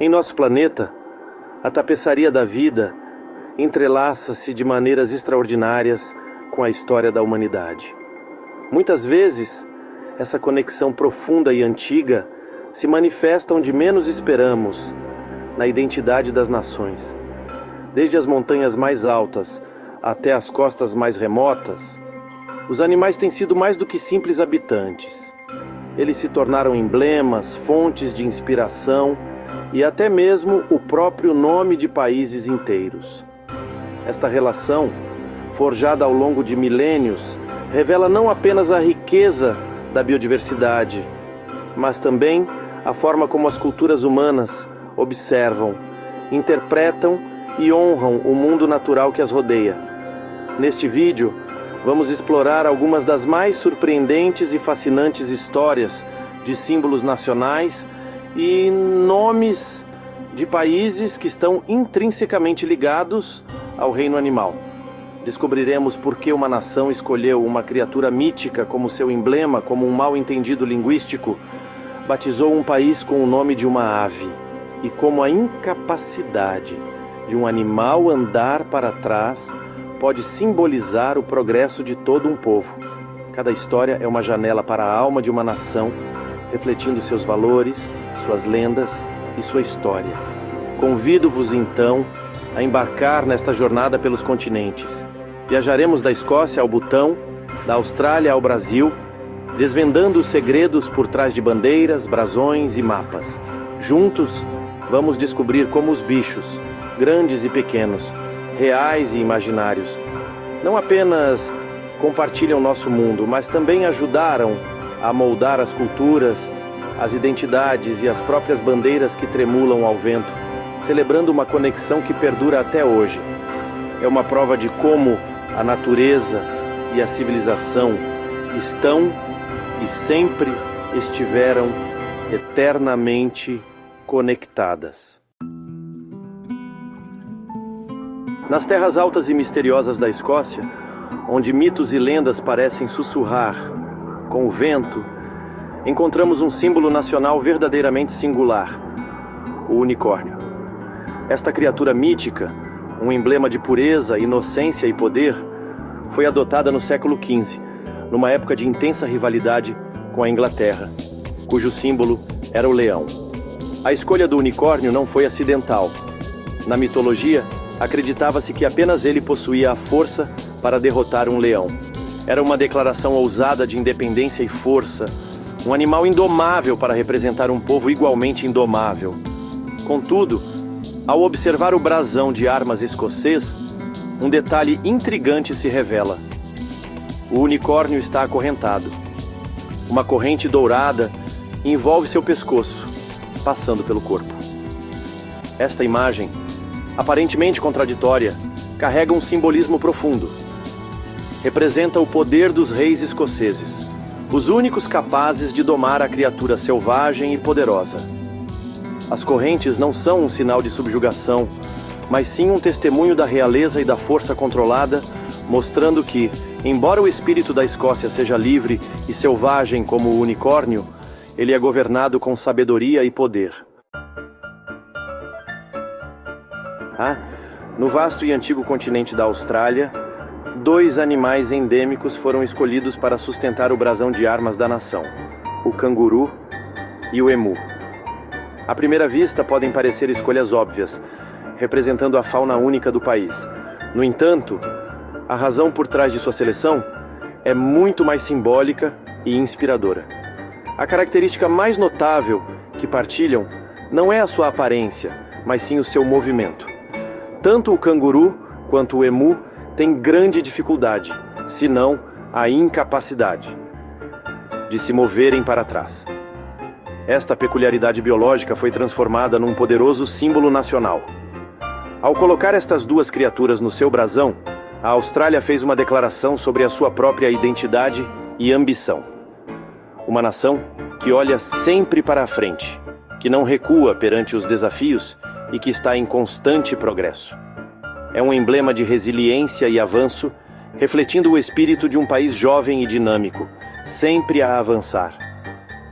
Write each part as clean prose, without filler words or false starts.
Em nosso planeta, a tapeçaria da vida entrelaça-se de maneiras extraordinárias com a história da humanidade. Muitas vezes, essa conexão profunda e antiga se manifesta onde menos esperamos, na identidade das nações. Desde as montanhas mais altas até as costas mais remotas, os animais têm sido mais do que simples habitantes. Eles se tornaram emblemas, fontes de inspiração e até mesmo o próprio nome de países inteiros. Esta relação, forjada ao longo de milênios, revela não apenas a riqueza da biodiversidade, mas também a forma como as culturas humanas observam, interpretam e honram o mundo natural que as rodeia. Neste vídeo, vamos explorar algumas das mais surpreendentes e fascinantes histórias de símbolos nacionais e nomes de países que estão intrinsecamente ligados ao reino animal. Descobriremos por que uma nação escolheu uma criatura mítica como seu emblema, como um mal-entendido linguístico batizou um país com o nome de uma ave, e como a incapacidade de um animal andar para trás pode simbolizar o progresso de todo um povo. Cada história é uma janela para a alma de uma nação, refletindo seus valores, suas lendas e sua história. Convido-vos então a embarcar nesta jornada pelos continentes. Viajaremos da Escócia ao Butão, da Austrália ao Brasil, desvendando os segredos por trás de bandeiras, brasões e mapas. Juntos, vamos descobrir como os bichos, grandes e pequenos, reais e imaginários, não apenas compartilham nosso mundo, mas também ajudaram a moldar as culturas, as identidades e as próprias bandeiras que tremulam ao vento, celebrando uma conexão que perdura até hoje. É uma prova de como a natureza e a civilização estão e sempre estiveram eternamente conectadas. Nas terras altas e misteriosas da Escócia, onde mitos e lendas parecem sussurrar com o vento, encontramos um símbolo nacional verdadeiramente singular: o unicórnio. Esta criatura mítica, um emblema de pureza, inocência e poder, foi adotada no século XV, numa época de intensa rivalidade com a Inglaterra, cujo símbolo era o leão. A escolha do unicórnio não foi acidental. Na mitologia, acreditava-se que apenas ele possuía a força para derrotar um leão. Era uma declaração ousada de independência e força, um animal indomável para representar um povo igualmente indomável. Contudo, ao observar o brasão de armas escocês, um detalhe intrigante se revela. O unicórnio está acorrentado. Uma corrente dourada envolve seu pescoço, passando pelo corpo. Esta imagem, aparentemente contraditória, carrega um simbolismo profundo. Representa o poder dos reis escoceses, os únicos capazes de domar a criatura selvagem e poderosa. As correntes não são um sinal de subjugação, mas sim um testemunho da realeza e da força controlada, mostrando que, embora o espírito da Escócia seja livre e selvagem como o unicórnio, ele é governado com sabedoria e poder. No vasto e antigo continente da Austrália, 2 animais endêmicos foram escolhidos para sustentar o brasão de armas da nação: o canguru e o emu. À primeira vista, podem parecer escolhas óbvias, representando a fauna única do país. No entanto, a razão por trás de sua seleção é muito mais simbólica e inspiradora. A característica mais notável que partilham não é a sua aparência, mas sim o seu movimento. Tanto o canguru quanto o emu têm grande dificuldade, se não a incapacidade, de se moverem para trás. Esta peculiaridade biológica foi transformada num poderoso símbolo nacional. Ao colocar estas 2 criaturas no seu brasão, a Austrália fez uma declaração sobre a sua própria identidade e ambição. Uma nação que olha sempre para a frente, que não recua perante os desafios e que está em constante progresso. É um emblema de resiliência e avanço, refletindo o espírito de um país jovem e dinâmico, sempre a avançar.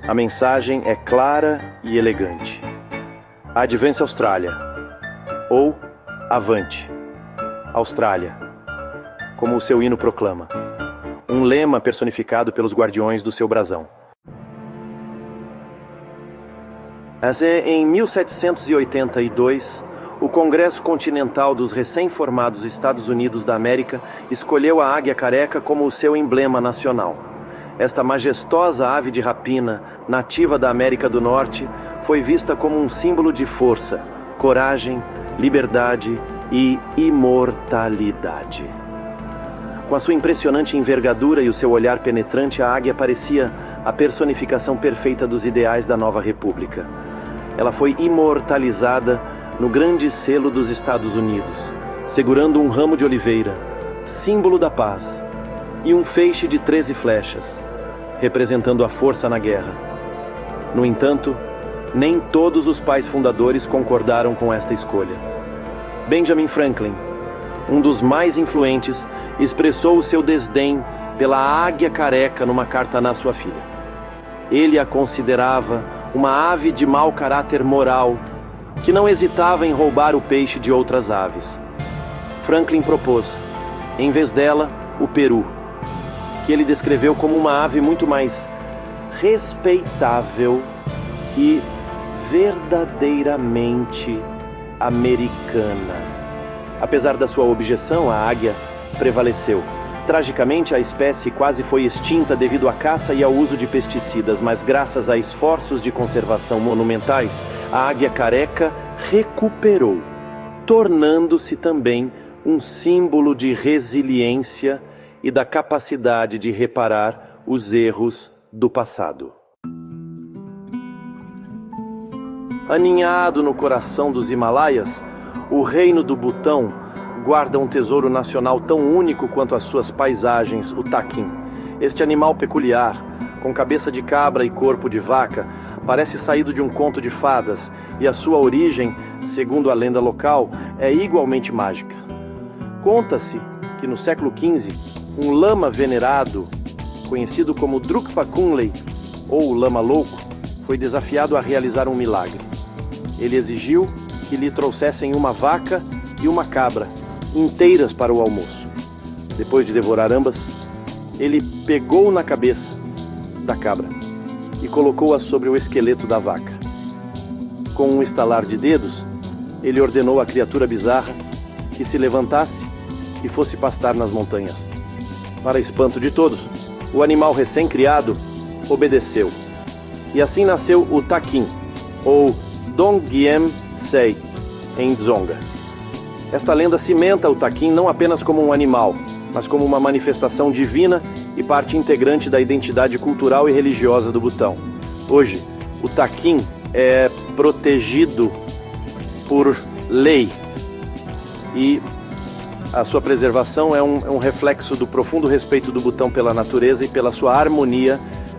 A mensagem é clara e elegante. Advance Australia, ou Avante, Austrália, como o seu hino proclama, um lema personificado pelos guardiões do seu brasão. Em 1782, o Congresso Continental dos recém-formados Estados Unidos da América escolheu a águia careca como o seu emblema nacional. Esta majestosa ave de rapina, nativa da América do Norte, foi vista como um símbolo de força, coragem, liberdade e imortalidade. Com a sua impressionante envergadura e o seu olhar penetrante, a águia parecia a personificação perfeita dos ideais da nova república. Ela foi imortalizada no grande selo dos Estados Unidos, segurando um ramo de oliveira, símbolo da paz, e um feixe de 13 flechas, representando a força na guerra. No entanto, nem todos os pais fundadores concordaram com esta escolha. Benjamin Franklin, um dos mais influentes, expressou o seu desdém pela águia careca numa carta à sua filha. Ele a considerava uma ave de mau caráter moral, que não hesitava em roubar o peixe de outras aves. Franklin propôs, em vez dela, o peru, que ele descreveu como uma ave muito mais respeitável e verdadeiramente americana. Apesar da sua objeção, a águia prevaleceu. Tragicamente, a espécie quase foi extinta devido à caça e ao uso de pesticidas, mas graças a esforços de conservação monumentais, a águia careca recuperou, tornando-se também um símbolo de resiliência e da capacidade de reparar os erros do passado. Aninhado no coração dos Himalaias, o reino do Butão guarda um tesouro nacional tão único quanto as suas paisagens, o taquim. Este animal peculiar, com cabeça de cabra e corpo de vaca, parece saído de um conto de fadas, e a sua origem, segundo a lenda local, é igualmente mágica. Conta-se que no século XV, um lama venerado, conhecido como Drukpa Kunley, ou Lama Louco, foi desafiado a realizar um milagre. Ele exigiu que lhe trouxessem uma vaca e uma cabra, inteiras para o almoço. Depois de devorar ambas, ele pegou na cabeça da cabra e colocou-a sobre o esqueleto da vaca. Com um estalar de dedos, ele ordenou à criatura bizarra que se levantasse e fosse pastar nas montanhas. Para espanto de todos, o animal recém-criado obedeceu. E assim nasceu o taquim, ou Dongyem Tsei, em Dzonga. Esta lenda cimenta o taquim não apenas como um animal, mas como uma manifestação divina e parte integrante da identidade cultural e religiosa do Butão. Hoje, o taquim é protegido por lei e a sua preservação é um reflexo do profundo respeito do Butão pela natureza e pela sua harmonia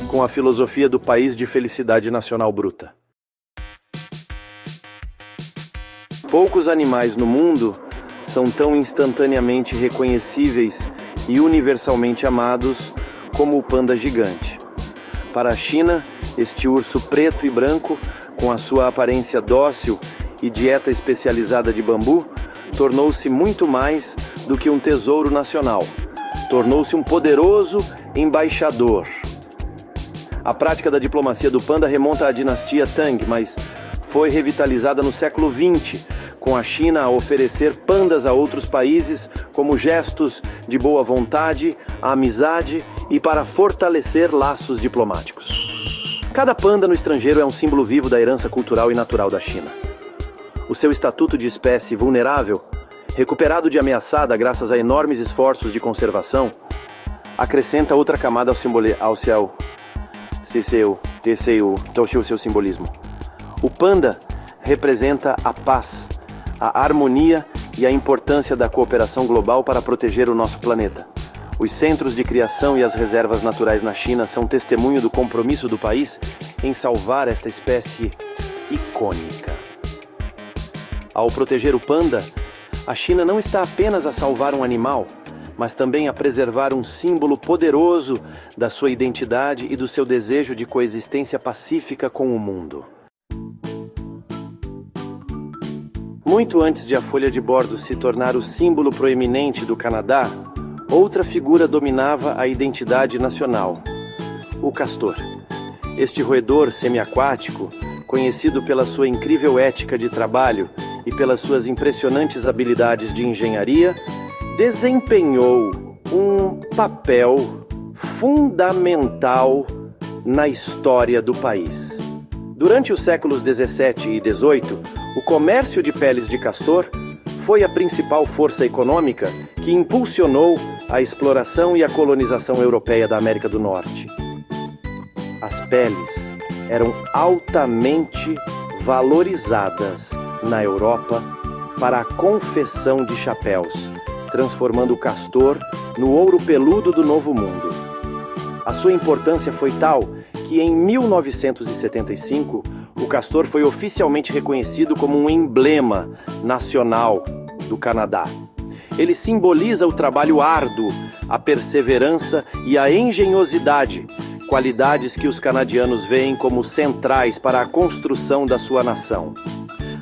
com a filosofia do país de felicidade nacional bruta. Poucos animais no mundo são tão instantaneamente reconhecíveis e universalmente amados como o panda gigante. Para a China, este urso preto e branco, com a sua aparência dócil e dieta especializada de bambu, tornou-se muito mais do que um tesouro nacional. Tornou-se um poderoso embaixador. A prática da diplomacia do panda remonta à dinastia Tang, mas foi revitalizada no século XX, com a China a oferecer pandas a outros países como gestos de boa vontade, amizade e para fortalecer laços diplomáticos. Cada panda no estrangeiro é um símbolo vivo da herança cultural e natural da China. O seu estatuto de espécie vulnerável, recuperado de ameaçada graças a enormes esforços de conservação, acrescenta outra camada ao seu simbolismo. O panda representa a paz, a harmonia e a importância da cooperação global para proteger o nosso planeta. Os centros de criação e as reservas naturais na China são testemunho do compromisso do país em salvar esta espécie icônica. Ao proteger o panda, a China não está apenas a salvar um animal, mas também a preservar um símbolo poderoso da sua identidade e do seu desejo de coexistência pacífica com o mundo. Muito antes de a folha de bordo se tornar o símbolo proeminente do Canadá, outra figura dominava a identidade nacional: o castor. Este roedor semiaquático, conhecido pela sua incrível ética de trabalho e pelas suas impressionantes habilidades de engenharia, desempenhou um papel fundamental na história do país. Durante os séculos 17 e 18, o comércio de peles de castor foi a principal força econômica que impulsionou a exploração e a colonização europeia da América do Norte. As peles eram altamente valorizadas na Europa para a confecção de chapéus, transformando o castor no ouro peludo do Novo Mundo. A sua importância foi tal que em 1975 o castor foi oficialmente reconhecido como um emblema nacional do Canadá. Ele simboliza o trabalho árduo, a perseverança e a engenhosidade, qualidades que os canadianos veem como centrais para a construção da sua nação.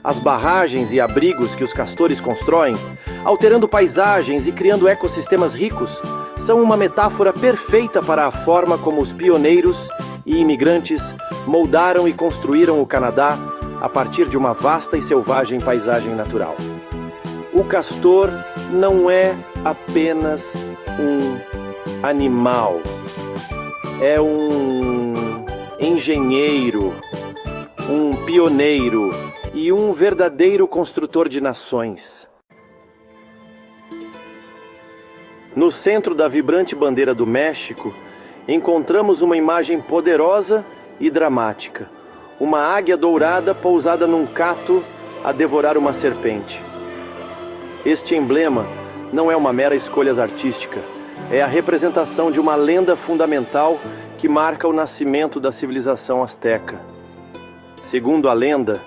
As barragens e abrigos que os castores constroem, alterando paisagens e criando ecossistemas ricos, são uma metáfora perfeita para a forma como os pioneiros e imigrantes moldaram e construíram o Canadá a partir de uma vasta e selvagem paisagem natural. O castor não é apenas um animal, é um engenheiro, um pioneiro e um verdadeiro construtor de nações. No centro da vibrante bandeira do México, encontramos uma imagem poderosa e dramática. Uma águia dourada pousada num cato a devorar uma serpente. Este emblema não é uma mera escolha artística, é a representação de uma lenda fundamental que marca o nascimento da civilização asteca. Segundo a lenda,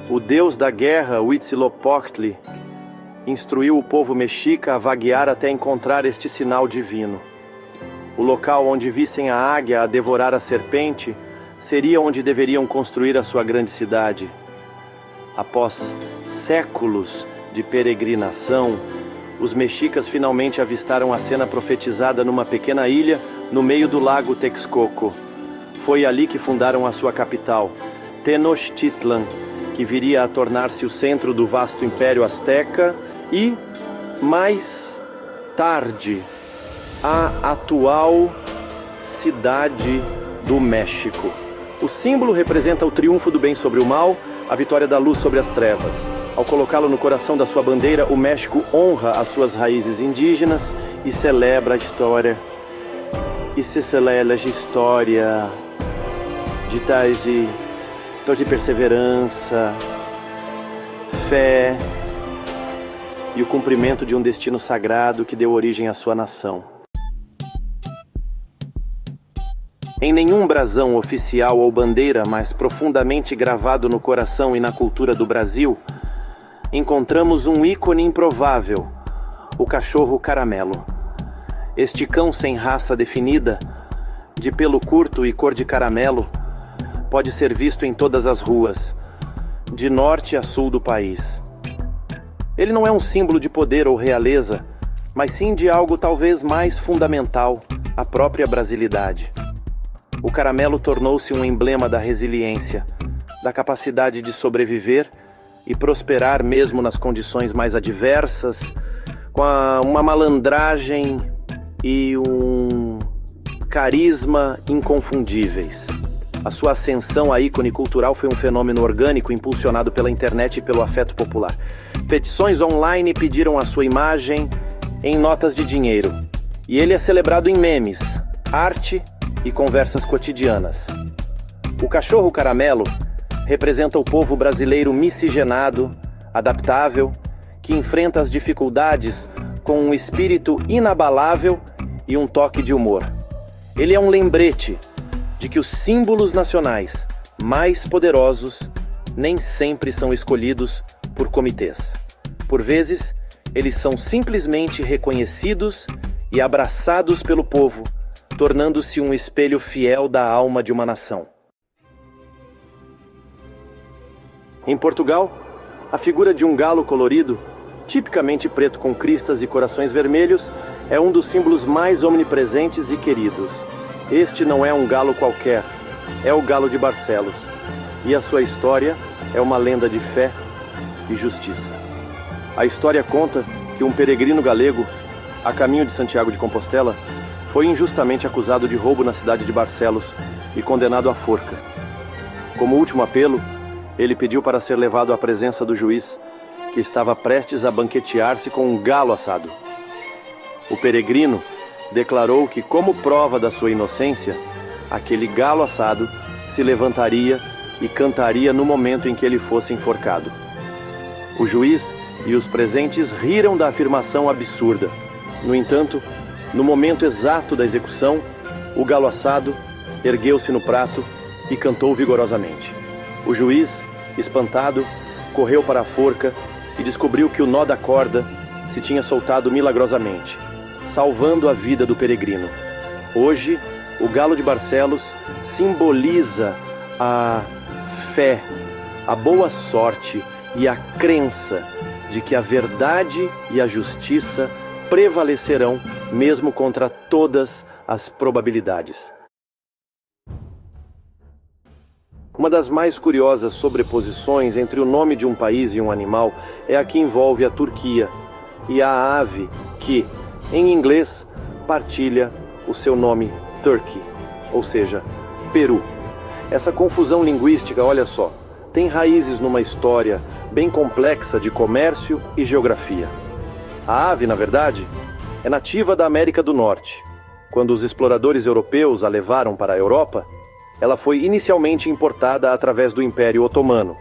o deus da guerra, Huitzilopochtli, instruiu o povo mexica a vaguear até encontrar este sinal divino. O local onde vissem a águia a devorar a serpente seria onde deveriam construir a sua grande cidade. Após séculos de peregrinação, os mexicas finalmente avistaram a cena profetizada numa pequena ilha no meio do lago Texcoco. Foi ali que fundaram a sua capital, Tenochtitlan, que viria a tornar-se o centro do vasto Império Azteca e, mais tarde, a atual cidade do México. O símbolo representa o triunfo do bem sobre o mal, a vitória da luz sobre as trevas. Ao colocá-lo no coração da sua bandeira, o México honra as suas raízes indígenas e celebra a história. E se celebra a história de perseverança, fé e o cumprimento de um destino sagrado que deu origem à sua nação. Em nenhum brasão oficial ou bandeira mais profundamente gravado no coração e na cultura do Brasil, encontramos um ícone improvável, o cachorro caramelo. Este cão sem raça definida, de pelo curto e cor de caramelo, pode ser visto em todas as ruas, de norte a sul do país. Ele não é um símbolo de poder ou realeza, mas sim de algo talvez mais fundamental, a própria brasilidade. O caramelo tornou-se um emblema da resiliência, da capacidade de sobreviver e prosperar mesmo nas condições mais adversas, com uma malandragem e um carisma inconfundíveis. A sua ascensão a ícone cultural foi um fenômeno orgânico impulsionado pela internet e pelo afeto popular. Petições online pediram a sua imagem em notas de dinheiro, e ele é celebrado em memes, arte e conversas cotidianas. O cachorro caramelo representa o povo brasileiro miscigenado, adaptável, que enfrenta as dificuldades com um espírito inabalável e um toque de humor. Ele é um lembrete de que os símbolos nacionais mais poderosos nem sempre são escolhidos por comitês. Por vezes, eles são simplesmente reconhecidos e abraçados pelo povo, tornando-se um espelho fiel da alma de uma nação. Em Portugal, A figura de um galo colorido, tipicamente preto com cristas e corações vermelhos, é um dos símbolos mais omnipresentes e queridos. Este não é um galo qualquer, é o Galo de Barcelos. E a sua história é uma lenda de fé e justiça. A história conta que um peregrino galego, a caminho de Santiago de Compostela, foi injustamente acusado de roubo na cidade de Barcelos e condenado à forca. Como último apelo, ele pediu para ser levado à presença do juiz, que estava prestes a banquetear-se com um galo assado. O peregrino declarou que, como prova da sua inocência, aquele galo assado se levantaria e cantaria no momento em que ele fosse enforcado. O juiz e os presentes riram da afirmação absurda. No entanto, no momento exato da execução, o galo assado ergueu-se no prato e cantou vigorosamente. O juiz, espantado, correu para a forca e descobriu que o nó da corda se tinha soltado milagrosamente, salvando a vida do peregrino. Hoje, o Galo de Barcelos simboliza a fé, a boa sorte e a crença de que a verdade e a justiça prevalecerão mesmo contra todas as probabilidades. Uma das mais curiosas sobreposições entre o nome de um país e um animal é a que envolve a Turquia e a ave que, em inglês, partilha o seu nome Turkey, ou seja, Peru. Essa confusão linguística, olha só, tem raízes numa história bem complexa de comércio e geografia. A ave, na verdade, é nativa da América do Norte. Quando os exploradores europeus a levaram para a Europa, ela foi inicialmente importada através do Império Otomano,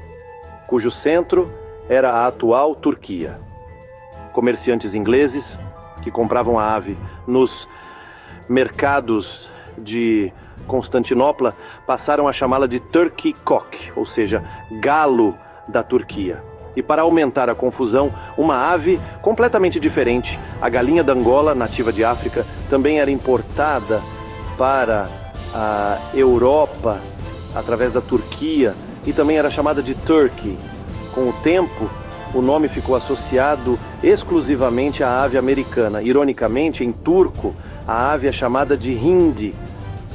cujo centro era a atual Turquia. Comerciantes ingleses, que compravam a ave nos mercados de Constantinopla, passaram a chamá-la de Turkey Cock, ou seja, galo da Turquia. E para aumentar a confusão, uma ave completamente diferente, a galinha da Angola, nativa de África, também era importada para a Europa através da Turquia e também era chamada de Turkey. Com o tempo, o nome ficou associado exclusivamente à ave americana. Ironicamente, em turco, a ave é chamada de hindi,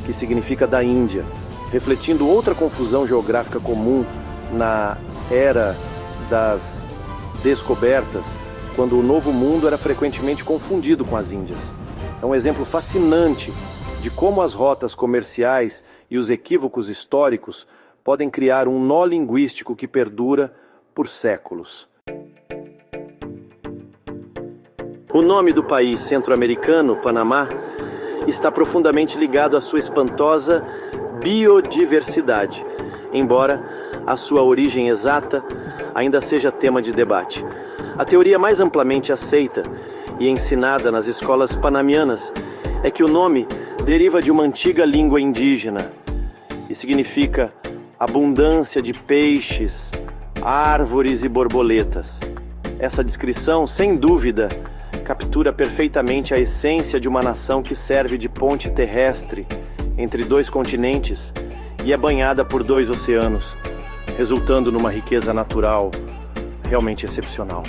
que significa da Índia, refletindo outra confusão geográfica comum na era das descobertas, quando o Novo Mundo era frequentemente confundido com as Índias. É um exemplo fascinante de como as rotas comerciais e os equívocos históricos podem criar um nó linguístico que perdura por séculos. O nome do país centro-americano, Panamá, está profundamente ligado à sua espantosa biodiversidade, embora a sua origem exata ainda seja tema de debate. A teoria mais amplamente aceita e ensinada nas escolas panamianas é que o nome deriva de uma antiga língua indígena e significa abundância de peixes, árvores e borboletas. Essa descrição, sem dúvida, captura perfeitamente a essência de uma nação que serve de ponte terrestre entre dois continentes e é banhada por dois oceanos, resultando numa riqueza natural realmente excepcional.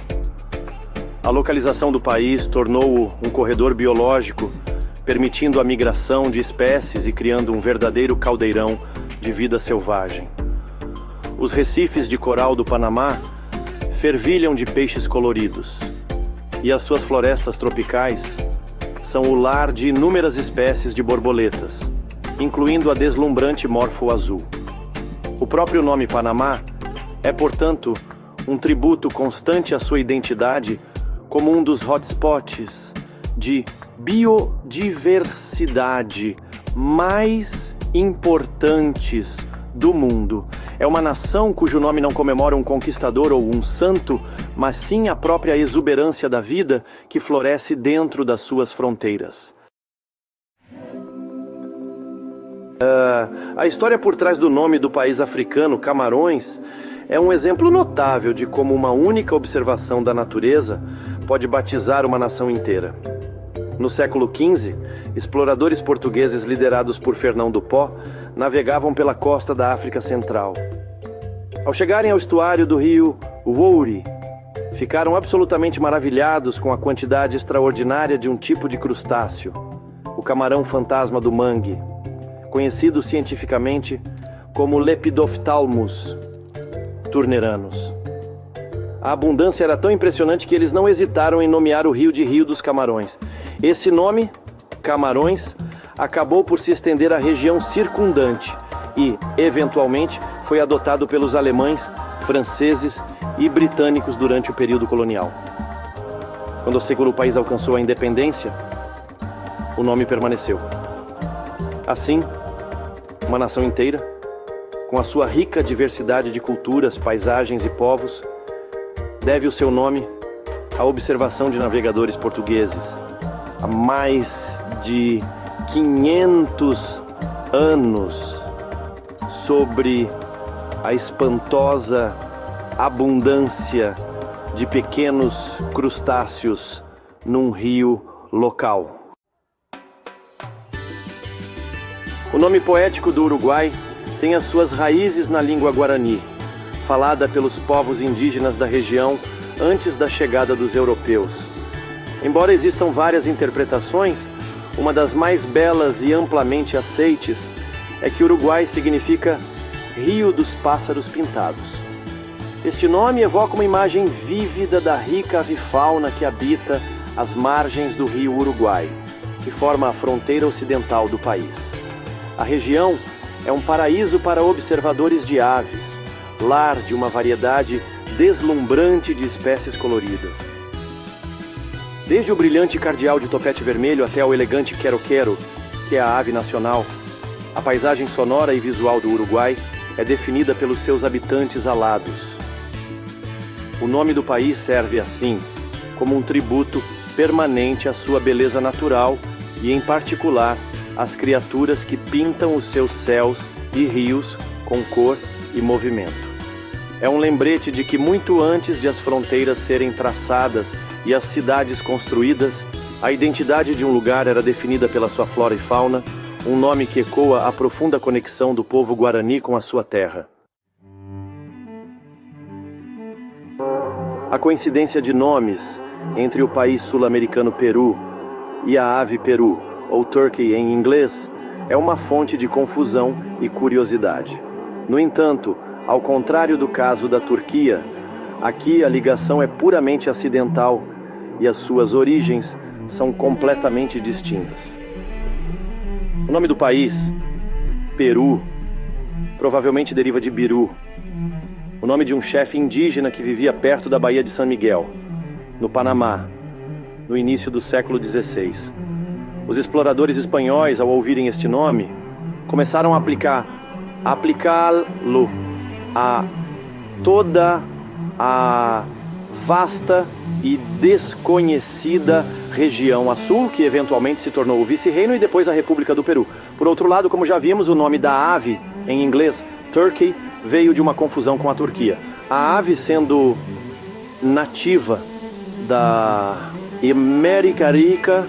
A localização do país tornou-o um corredor biológico, permitindo a migração de espécies e criando um verdadeiro caldeirão de vida selvagem. Os recifes de coral do Panamá fervilham de peixes coloridos, e as suas florestas tropicais são o lar de inúmeras espécies de borboletas, incluindo a deslumbrante morfo azul. O próprio nome Panamá é, portanto, um tributo constante à sua identidade como um dos hotspots de biodiversidade mais importantes do mundo. É uma nação cujo nome não comemora um conquistador ou um santo, mas sim a própria exuberância da vida que floresce dentro das suas fronteiras. A história por trás do nome do país africano, Camarões, é um exemplo notável de como uma única observação da natureza pode batizar uma nação inteira. No século XV, exploradores portugueses liderados por Fernão do Pó navegavam pela costa da África Central. Ao chegarem ao estuário do rio Wouri, ficaram absolutamente maravilhados com a quantidade extraordinária de um tipo de crustáceo, o camarão fantasma do mangue, conhecido cientificamente como Lepidophthalmus turneranus. A abundância era tão impressionante que eles não hesitaram em nomear o rio de Rio dos Camarões. Esse nome, Camarões, acabou por se estender à região circundante e, eventualmente, foi adotado pelos alemães, franceses e britânicos durante o período colonial. Quando o país alcançou a independência, o nome permaneceu. Assim, uma nação inteira, com a sua rica diversidade de culturas, paisagens e povos, deve o seu nome à observação de navegadores portugueses. Há mais de 500 anos, sobre a espantosa abundância de pequenos crustáceos num rio local. O nome poético do Uruguai tem as suas raízes na língua guarani, falada pelos povos indígenas da região antes da chegada dos europeus. Embora existam várias interpretações, uma das mais belas e amplamente aceites é que Uruguai significa Rio dos Pássaros Pintados. Este nome evoca uma imagem vívida da rica avifauna que habita as margens do rio Uruguai, que forma a fronteira ocidental do país. A região é um paraíso para observadores de aves, lar de uma variedade deslumbrante de espécies coloridas. Desde o brilhante cardeal de topete vermelho até ao elegante quero-quero, que é a ave nacional, a paisagem sonora e visual do Uruguai é definida pelos seus habitantes alados. O nome do país serve, assim, como um tributo permanente à sua beleza natural e, em particular, às criaturas que pintam os seus céus e rios com cor e movimento. É um lembrete de que muito antes de as fronteiras serem traçadas e as cidades construídas, a identidade de um lugar era definida pela sua flora e fauna, um nome que ecoa a profunda conexão do povo guarani com a sua terra. A coincidência de nomes entre o país sul-americano Peru e a ave peru, ou turkey em inglês, é uma fonte de confusão e curiosidade. No entanto, ao contrário do caso da Turquia, aqui a ligação é puramente acidental e as suas origens são completamente distintas. O nome do país, Peru, provavelmente deriva de Biru, o nome de um chefe indígena que vivia perto da Baía de San Miguel, no Panamá, no início do século XVI. Os exploradores espanhóis, ao ouvirem este nome, começaram a aplicá-lo a toda a vasta e desconhecida região a sul, que eventualmente se tornou o vice-reino e depois a República do Peru. Por outro lado, como já vimos, o nome da ave, em inglês, turkey, veio de uma confusão com a Turquia. A ave, sendo nativa da América Rica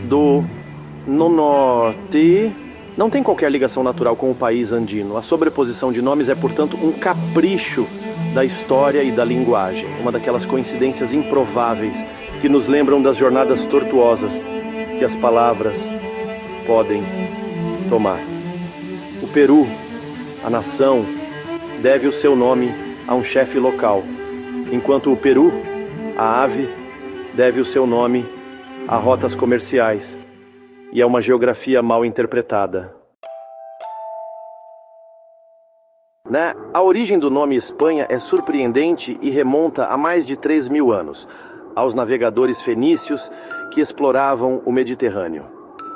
do Norte, não tem qualquer ligação natural com o país andino. A sobreposição de nomes é, portanto, um capricho da história e da linguagem, uma daquelas coincidências improváveis que nos lembram das jornadas tortuosas que as palavras podem tomar. O Peru, a nação, deve o seu nome a um chefe local, enquanto o Peru, a ave, deve o seu nome a rotas comerciais e a uma geografia mal interpretada. A origem do nome Espanha é surpreendente e remonta a mais de 3.000 anos, aos navegadores fenícios que exploravam o Mediterrâneo.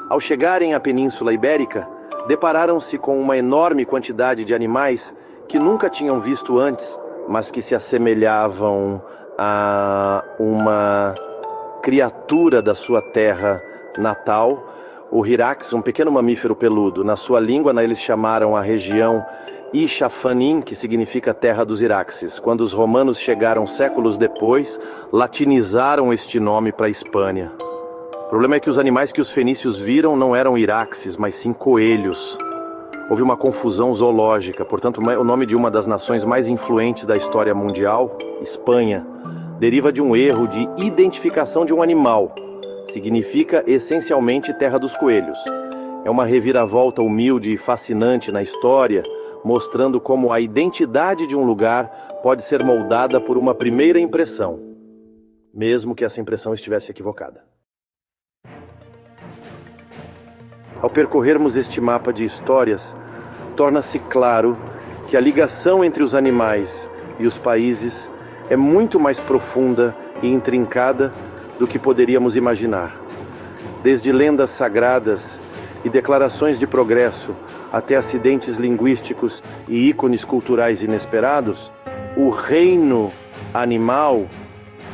Ao chegarem à Península Ibérica, depararam-se com uma enorme quantidade de animais que nunca tinham visto antes, mas que se assemelhavam a uma criatura da sua terra natal, o Hyrax, um pequeno mamífero peludo. Na sua língua, eles chamaram a região Ixafanim, que significa terra dos Iraxes. Quando os romanos chegaram séculos depois, latinizaram este nome para a Espanha. O problema é que os animais que os fenícios viram não eram Iraxes, mas sim coelhos. Houve uma confusão zoológica, portanto, o nome de uma das nações mais influentes da história mundial, Espanha, deriva de um erro de identificação de um animal. Significa essencialmente Terra dos Coelhos. É uma reviravolta humilde e fascinante na história, mostrando como a identidade de um lugar pode ser moldada por uma primeira impressão, mesmo que essa impressão estivesse equivocada. Ao percorrermos este mapa de histórias, torna-se claro que a ligação entre os animais e os países é muito mais profunda e intrincada do que poderíamos imaginar. Desde lendas sagradas e declarações de progresso até acidentes linguísticos e ícones culturais inesperados, o reino animal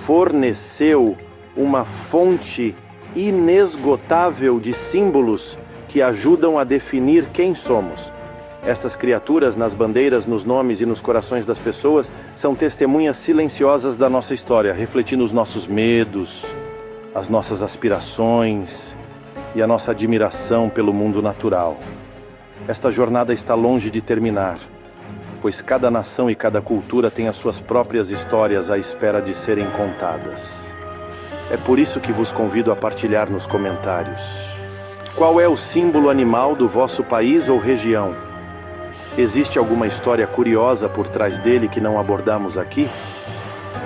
forneceu uma fonte inesgotável de símbolos que ajudam a definir quem somos. Estas criaturas, nas bandeiras, nos nomes e nos corações das pessoas, são testemunhas silenciosas da nossa história, refletindo os nossos medos, as nossas aspirações e a nossa admiração pelo mundo natural. Esta jornada está longe de terminar, pois cada nação e cada cultura tem as suas próprias histórias à espera de serem contadas. É por isso que vos convido a partilhar nos comentários. Qual é o símbolo animal do vosso país ou região? Existe alguma história curiosa por trás dele que não abordamos aqui?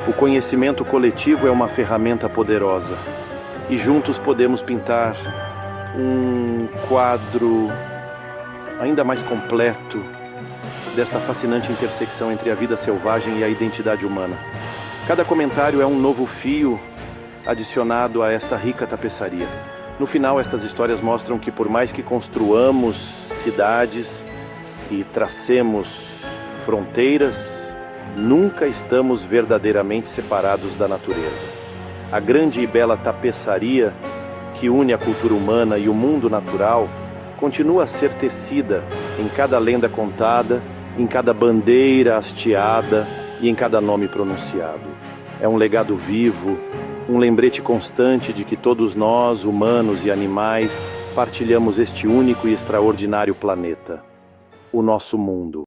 O conhecimento coletivo é uma ferramenta poderosa e juntos podemos pintar um quadro ainda mais completo desta fascinante intersecção entre a vida selvagem e a identidade humana. Cada comentário é um novo fio adicionado a esta rica tapeçaria. No final, estas histórias mostram que por mais que construamos cidades e tracemos fronteiras, nunca estamos verdadeiramente separados da natureza. A grande e bela tapeçaria que une a cultura humana e o mundo natural continua a ser tecida em cada lenda contada, em cada bandeira hasteada e em cada nome pronunciado. É um legado vivo, um lembrete constante de que todos nós, humanos e animais, partilhamos este único e extraordinário planeta, o nosso mundo.